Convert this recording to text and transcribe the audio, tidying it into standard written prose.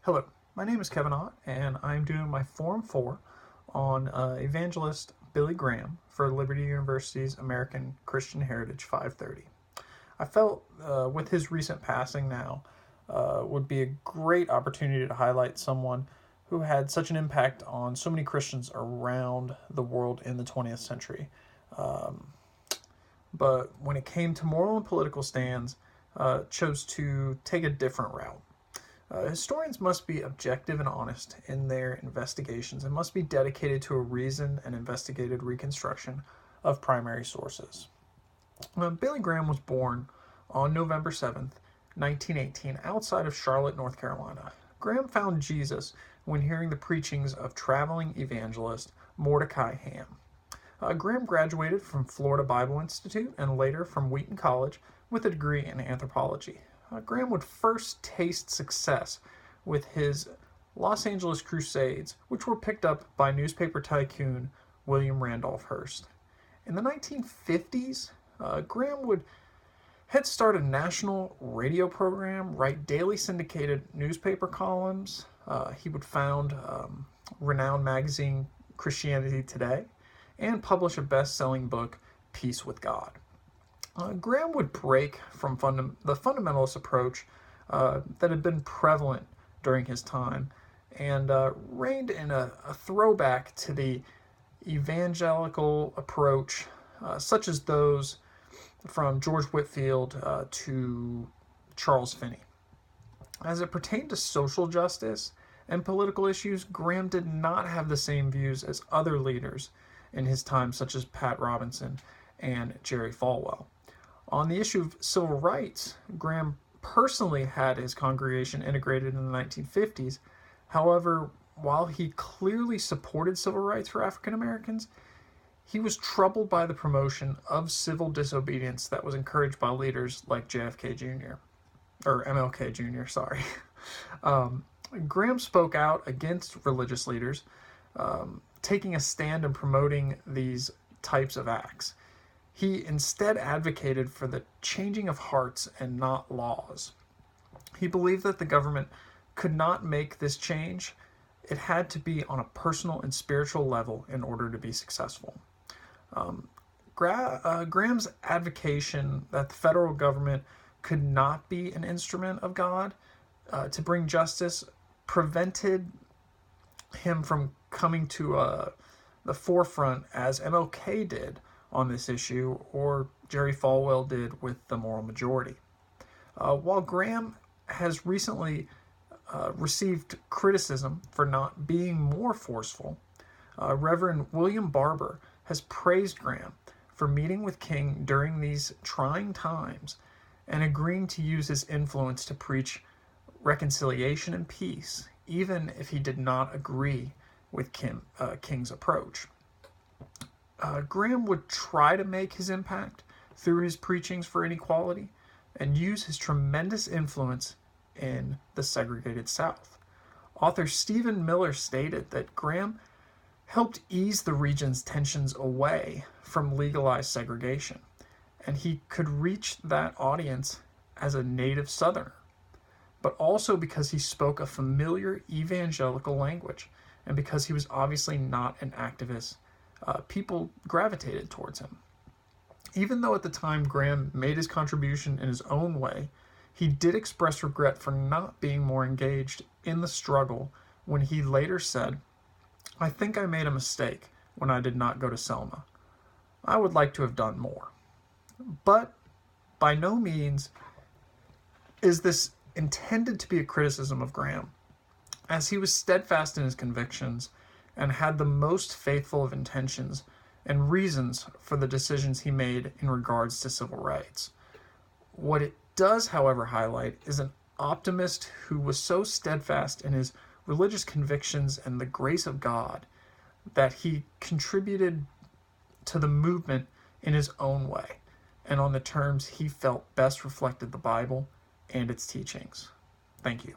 Hello, my name is Kevin Ott, and I'm doing my Form 4 on evangelist Billy Graham for Liberty University's American Christian Heritage 530. I felt with his recent passing now would be a great opportunity to highlight someone who had such an impact on so many Christians around the world in the 20th century. But when it came to moral and political stands, chose to take a different route. Historians must be objective and honest in their investigations and must be dedicated to a reasoned and investigated reconstruction of primary sources. Billy Graham was born on November 7th, 1918, outside of Charlotte, North Carolina. Graham found Jesus when hearing the preachings of traveling evangelist Mordecai Ham. Graham graduated from Florida Bible Institute and later from Wheaton College with a degree in anthropology. Graham would first taste success with his Los Angeles Crusades, which were picked up by newspaper tycoon William Randolph Hearst. In the 1950s, Graham would head start a national radio program, write daily syndicated newspaper columns. He would found renowned magazine Christianity Today and publish a best-selling book, Peace with God. Graham would break from the fundamentalist approach that had been prevalent during his time and reigned in a throwback to the evangelical approach, such as those from George Whitefield to Charles Finney. As it pertained to social justice and political issues, Graham did not have the same views as other leaders in his time, such as Pat Robinson and Jerry Falwell. On the issue of civil rights, Graham personally had his congregation integrated in the 1950s. However, while he clearly supported civil rights for African Americans, he was troubled by the promotion of civil disobedience that was encouraged by leaders like JFK Jr. or MLK Jr., sorry. Graham spoke out against religious leaders, taking a stand and promoting these types of acts. He instead advocated for the changing of hearts and not laws. He believed that the government could not make this change. It had to be on a personal and spiritual level in order to be successful. Graham's advocacy that the federal government could not be an instrument of God to bring justice prevented him from coming to the forefront as MLK did on this issue, or Jerry Falwell did with the moral majority. While Graham has recently received criticism for not being more forceful, Reverend William Barber has praised Graham for meeting with King during these trying times and agreeing to use his influence to preach reconciliation and peace, even if he did not agree with King's approach. Graham would try to make his impact through his preachings for inequality and use his tremendous influence in the segregated South. Author Stephen Miller stated that Graham helped ease the region's tensions away from legalized segregation, and he could reach that audience as a native Southerner, but also because he spoke a familiar evangelical language and because he was obviously not an activist. People gravitated towards him. Even though at the time Graham made his contribution in his own way, he did express regret for not being more engaged in the struggle when he later said, "I think I made a mistake when I did not go to Selma. I would like to have done more." But by no means is this intended to be a criticism of Graham, as he was steadfast in his convictions and had the most faithful of intentions and reasons for the decisions he made in regards to civil rights. What it does, however, highlight is an optimist who was so steadfast in his religious convictions and the grace of God that he contributed to the movement in his own way and on the terms he felt best reflected the Bible and its teachings. Thank you.